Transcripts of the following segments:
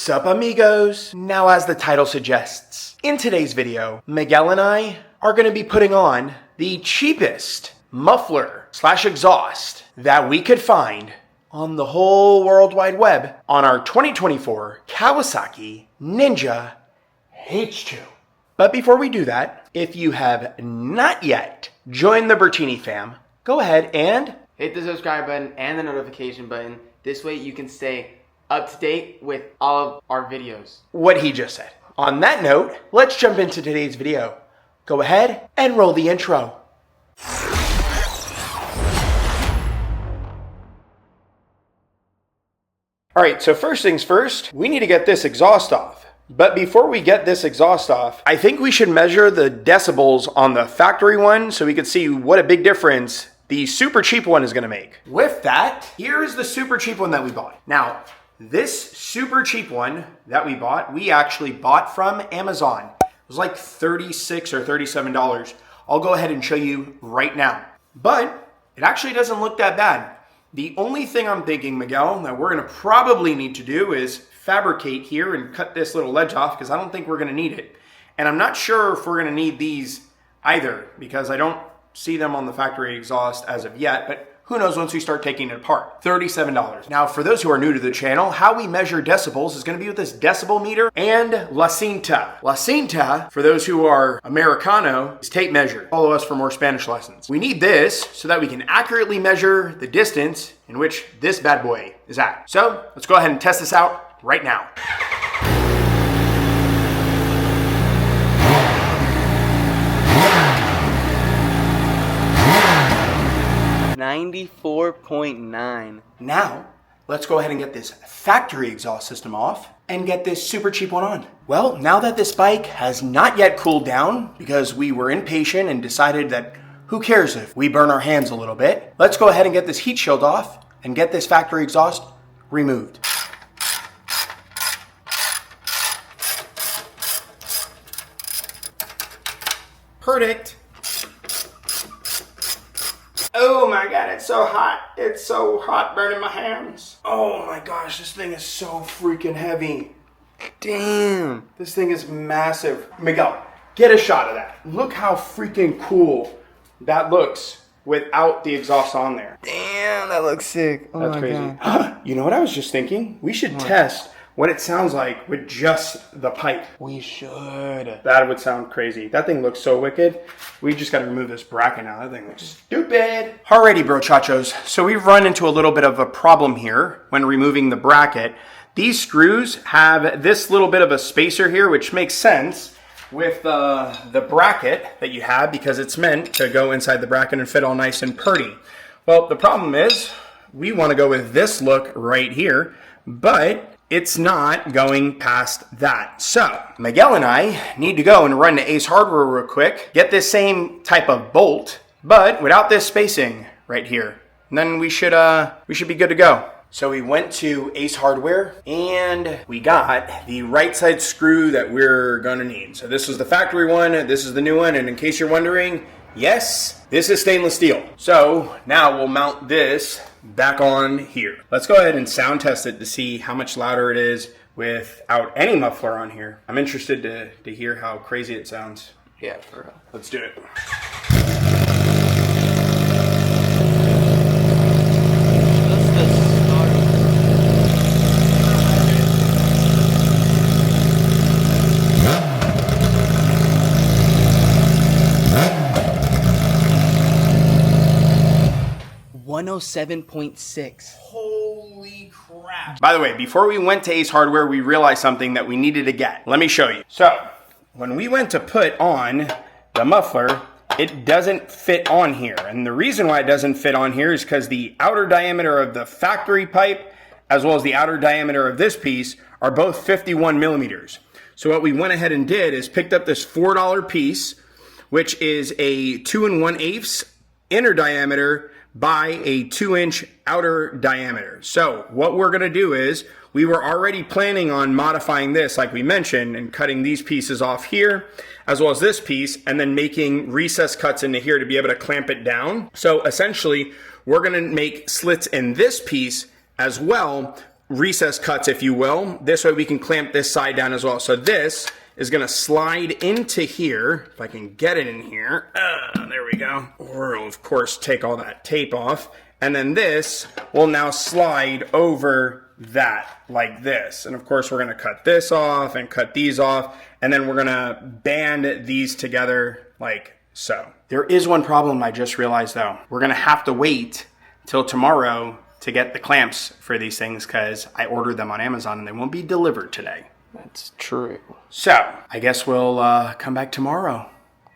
Sup amigos? Now as the title suggests, in today's video, Miguel and I are going to be putting on the cheapest muffler slash exhaust that we could find on the whole World Wide Web on our 2024 Kawasaki Ninja H2. But before we do that, if you have not yet joined the Bertini fam, go ahead and hit the subscribe button and the notification button. This way you can stay up to date with all of our videos. What he just said. On that note, let's jump into today's video. Go ahead and roll the intro. Alright, so first things first, we need to get this exhaust off. But before we get this exhaust off, I think we should measure the decibels on the factory one so we could see what a big difference the super cheap one is going to make. With that, here is the super cheap one that we bought. Now, this super cheap one that we bought, we actually bought from Amazon. It was like $36 or $37. I'll go ahead and show you right now. But it actually doesn't look that bad. The only thing I'm thinking, Miguel, that we're going to probably need to do is fabricate here and cut this little ledge off because I don't think we're going to need it. And I'm not sure if we're going to need these either because I don't see them on the factory exhaust as of yet, but who knows once we start taking it apart. $37. Now, for those who are new to the channel, how we measure decibels is going to be with this decibel meter and La Cinta. La Cinta, for those who are Americano, is tape measure. Follow us for more Spanish lessons. We need this so that we can accurately measure the distance in which this bad boy is at. So, let's go ahead and test this out right now. $94.9. Now, let's go ahead and get this factory exhaust system off and get this super cheap one on. Well, now that this bike has not yet cooled down because we were impatient and decided that who cares if we burn our hands a little bit, let's go ahead and get this heat shield off and get this factory exhaust removed. Perfect. Oh my God, it's so hot. It's so hot burning my hands. Oh my gosh, this thing is so freaking heavy. Damn. This thing is massive. Miguel, get a shot of that. Look how freaking cool that looks without the exhaust on there. Damn, that looks sick. Oh, that's crazy. God. You know what I was just thinking? We should test what it sounds like with just the pipe. We should. That would sound crazy. That thing looks so wicked. We just got to remove this bracket now. That thing looks stupid. Alrighty, bro chachos. So we've run into a little bit of a problem here when removing the bracket. These screws have this little bit of a spacer here, which makes sense with the bracket that you have because it's meant to go inside the bracket and fit all nice and pretty. Well, the problem is we want to go with this look right here, but it's not going past that. So Miguel and I need to go and run to Ace Hardware real quick, get this same type of bolt, but without this spacing right here. And then we should be good to go. So we went to Ace Hardware and we got the right side screw that we're gonna need. So this was the factory one, this is the new one, and in case you're wondering, yes, this is stainless steel. So now we'll mount this back on here. Let's go ahead and sound test it to see how much louder it is without any muffler on here. I'm interested to hear how crazy it sounds. Yeah, for real. Let's do it. 107.6. Holy crap. By the way, before we went to Ace Hardware, we realized something that we needed to get. Let me show you. So, when we went to put on the muffler, it doesn't fit on here. And the reason why it doesn't fit on here is because the outer diameter of the factory pipe, as well as the outer diameter of this piece, are both 51 millimeters. So what we went ahead and did is picked up this $4 piece, which is a 2 1/8 inner diameter by a 2-inch outer diameter. So what we're gonna do is, we were already planning on modifying this like we mentioned and cutting these pieces off here, as well as this piece, and then making recess cuts into here to be able to clamp it down. So essentially, we're gonna make slits in this piece as well recess cuts, if you will. This way we can clamp this side down as well. So this is gonna slide into here, if I can get it in here. There we go. Or we'll of course take all that tape off. And then this will now slide over that like this. And of course we're gonna cut this off and cut these off. And then we're gonna band these together like so. There is one problem I just realized though. We're gonna have to wait till tomorrow to get the clamps for these things because I ordered them on Amazon and they won't be delivered today. That's true. So I guess we'll come back tomorrow.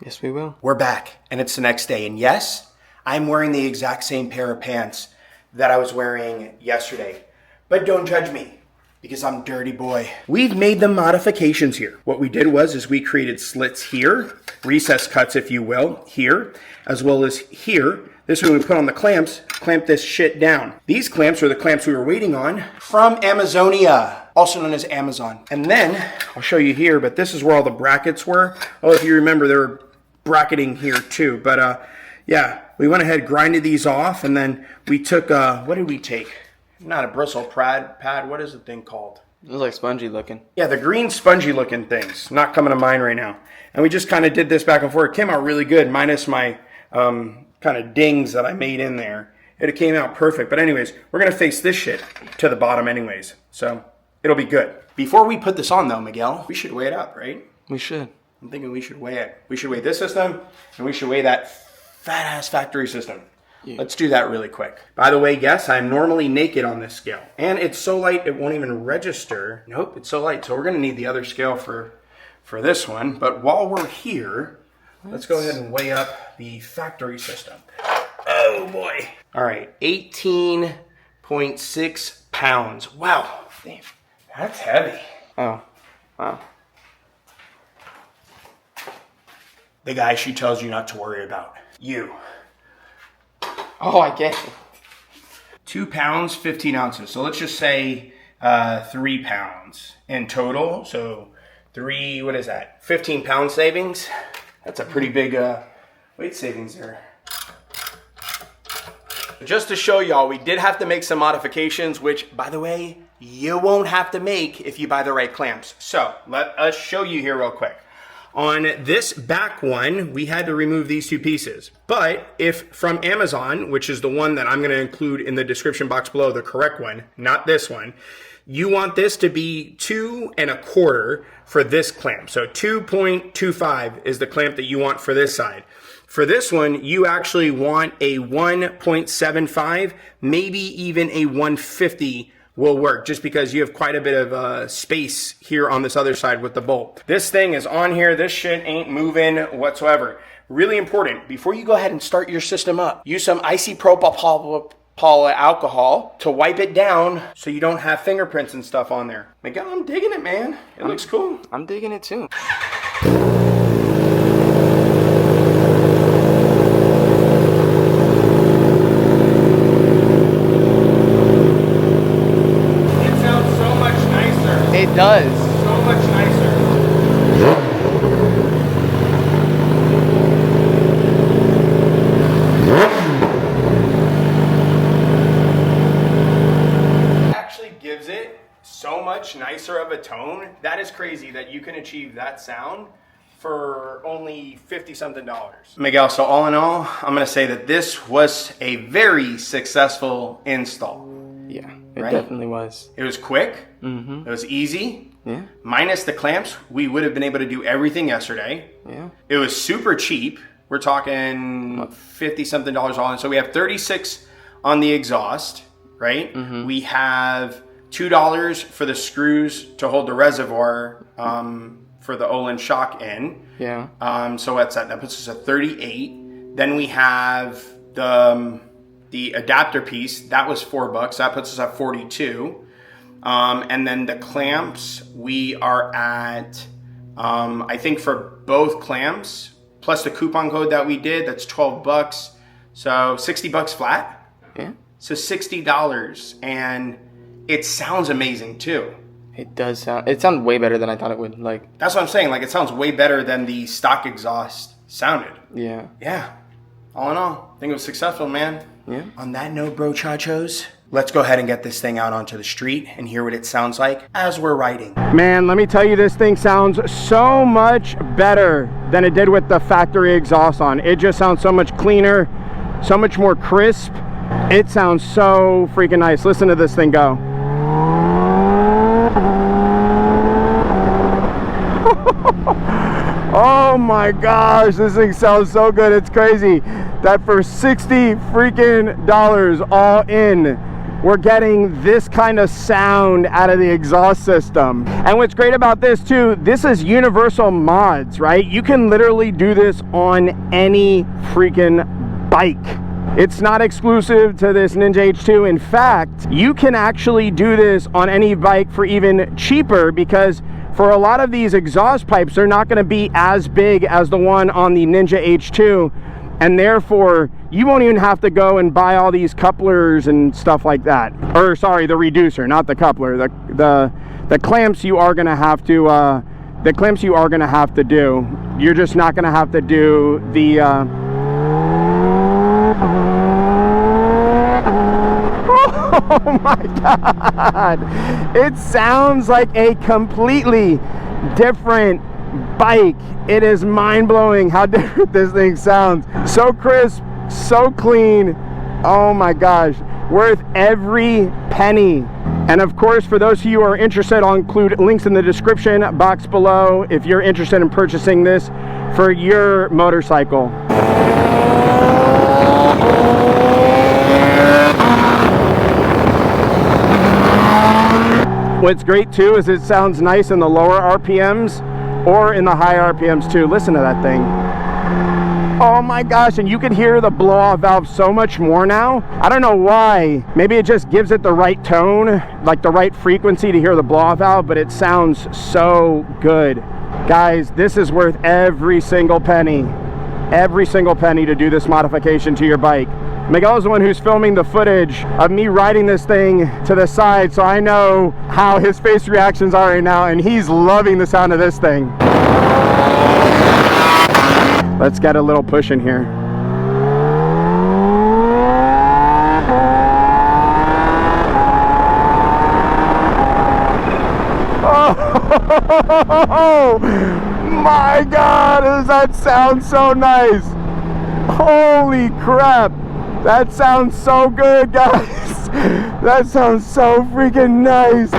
Yes, we will. We're back and it's the next day. And yes, I'm wearing the exact same pair of pants that I was wearing yesterday. But don't judge me because I'm dirty boy. We've made the modifications here. What we did was we created slits here, recess cuts if you will, here, as well as here. This way we put on the clamps, clamp this shit down. These clamps are the clamps we were waiting on from Amazonia, also known as Amazon. And then, I'll show you here, but this is where all the brackets were. Oh, if you remember, there were bracketing here too. But yeah, we went ahead, grinded these off, and then we took, what did we take? Not a bristle pad, what is the thing called? It was like spongy looking. Yeah, the green spongy looking things. Not coming to mind right now. And we just kind of did this back and forth. It came out really good, minus my kind of dings that I made in there. It came out perfect. But anyways, we're going to face this shit to the bottom anyways. So it'll be good. Before we put this on though, Miguel, we should weigh it up, right? We should. I'm thinking we should weigh it. We should weigh this system and we should weigh that fat ass factory system. Yeah. Let's do that really quick. By the way, yes, I'm normally naked on this scale. And it's so light it won't even register. Nope, it's so light. So we're going to need the other scale for this one. But while we're here, let's go ahead and weigh up the factory system. Oh boy. All right, 18.6 pounds. Wow, damn, that's heavy. Oh, wow. The guy she tells you not to worry about. You. Oh, I get it. 2 pounds, 15 ounces. So let's just say 3 pounds in total. So 3, what is that? 15 pound savings. That's a pretty big weight savings there. Just to show y'all, we did have to make some modifications, which, by the way, you won't have to make if you buy the right clamps. So let us show you here real quick. On this back one, we had to remove these 2 pieces. But if from Amazon, which is the one that I'm going to include in the description box below, the correct one, not this one, you want this to be 2 1/4 for this clamp. So 2.25 is the clamp that you want for this side. For this one, you actually want a 1.75, maybe even a 150 will work, just because you have quite a bit of space here on this other side with the bolt. This thing is on here. This shit ain't moving whatsoever. Really important, before you go ahead and start your system up, use some isopropyl alcohol to wipe it down so you don't have fingerprints and stuff on there. Miguel, I'm digging it, man. It looks cool. I'm digging it too. It does. So much nicer. It actually gives it so much nicer of a tone. That is crazy that you can achieve that sound for only $50-something. Miguel, so all in all, I'm going to say that this was a very successful install. Yeah, it definitely was. It was quick. Mm-hmm. It was easy. Yeah. Minus the clamps, we would have been able to do everything yesterday. Yeah. It was super cheap. We're talking $50-something all in. So we have $36 on the exhaust, right? Mm-hmm. We have $2 for the screws to hold the reservoir for the Olin shock in. Yeah. So what's that? That puts us at 38. Then we have the adapter piece. That was $4. That puts us at 42. And then the clamps, we are at, I think for both clamps, plus the coupon code that we did, that's $12. So $60 flat. Yeah. So $60. And it sounds amazing too. It does sound, it sounds way better than I thought it would. Like, that's what I'm saying. Like, it sounds way better than the stock exhaust sounded. Yeah. Yeah. All in all, I think it was successful, man. Yeah. On that note, bro chachos, Let's go ahead and get this thing out onto the street and hear what it sounds like as we're riding. Man, let me tell you, this thing sounds so much better than it did with the factory exhaust on. It just sounds so much cleaner, so much more crisp. It sounds so freaking nice. Listen to this thing go. Oh my gosh, this thing sounds so good. It's crazy that for $60 freaking all in, we're getting this kind of sound out of the exhaust system. And what's great about this too, this is universal mods, right? You can literally do this on any freaking bike. It's not exclusive to this Ninja H2. In fact, you can actually do this on any bike for even cheaper, because for a lot of these exhaust pipes, they're not going to be as big as the one on the Ninja H2, and therefore you won't even have to go and buy all these couplers and stuff like that. Or sorry, the reducer, not the coupler. The clamps you are going to have to do. You're just not going to have to do the oh my god, it sounds like a completely different bike. It is mind-blowing how different this thing sounds. So crisp, so clean. Oh my gosh, worth every penny. And of course, for those of you who are interested, I'll include links in the description box below if you're interested in purchasing this for your motorcycle. What's great too is it sounds nice in the lower RPMs or in the high RPMs too. Listen to that thing. Oh my gosh, and you can hear the blow-off valve so much more now. I don't know why. Maybe it just gives it the right tone, like the right frequency to hear the blow-off valve, but it sounds so good. Guys, this is worth every single penny to do this modification to your bike. Miguel's the one who's filming the footage of me riding this thing to the side, so I know how his face reactions are right now, and he's loving the sound of this thing. Let's get a little push in here. Oh my god, does that sound so nice? Holy crap. That sounds so good, guys. That sounds so freaking nice.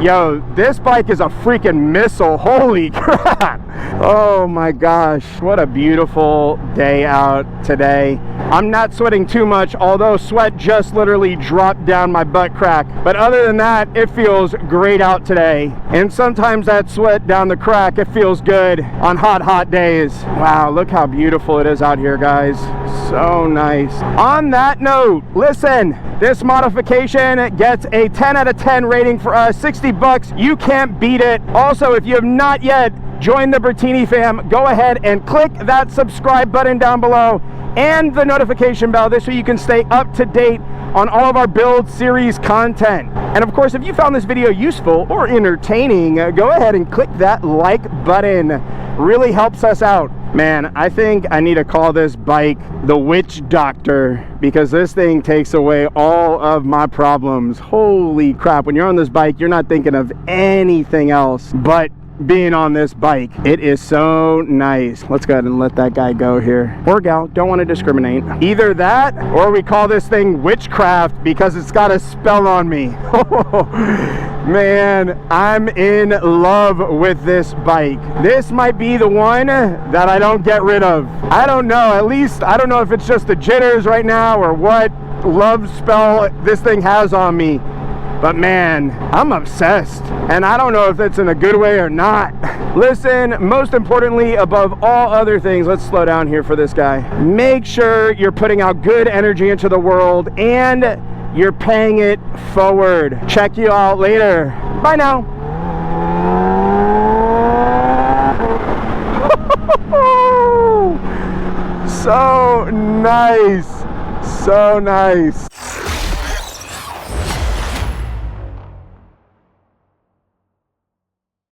Yo, this bike is a freaking missile. Holy crap. Oh my gosh, what a beautiful day out today. I'm not sweating too much, although sweat just literally dropped down my butt crack. But other than that, it feels great out today. And sometimes that sweat down the crack, it feels good on hot days. Wow, look how beautiful it is out here, guys. So nice. On that note, listen, this modification gets a 10 out of 10 rating for us. 60 bucks, you can't beat it. Also, if you have not yet joined the Bertini fam, go ahead and click that subscribe button down below and the notification bell. This way you can stay up to date on all of our build series content. And of course, if you found this video useful or entertaining, go ahead and click that like button. Really helps us out. Man, I think I need to call this bike the witch doctor, because this thing takes away all of my problems. Holy crap, when you're on this bike, you're not thinking of anything else but being on this bike. It is so nice. Let's go ahead and let that guy go here, or gal, don't want to discriminate. Either that or we call this thing witchcraft because it's got a spell on me. Man, I'm in love with this bike. This might be the one that I don't get rid of. I don't know, at least I don't know if it's just the jitters right now or what love spell this thing has on me. But man, I'm obsessed, and I don't know if it's in a good way or not. Listen, most importantly, above all other things, let's slow down here for this guy. Make sure you're putting out good energy into the world and you're paying it forward. Check you out later. Bye now. So nice. So nice.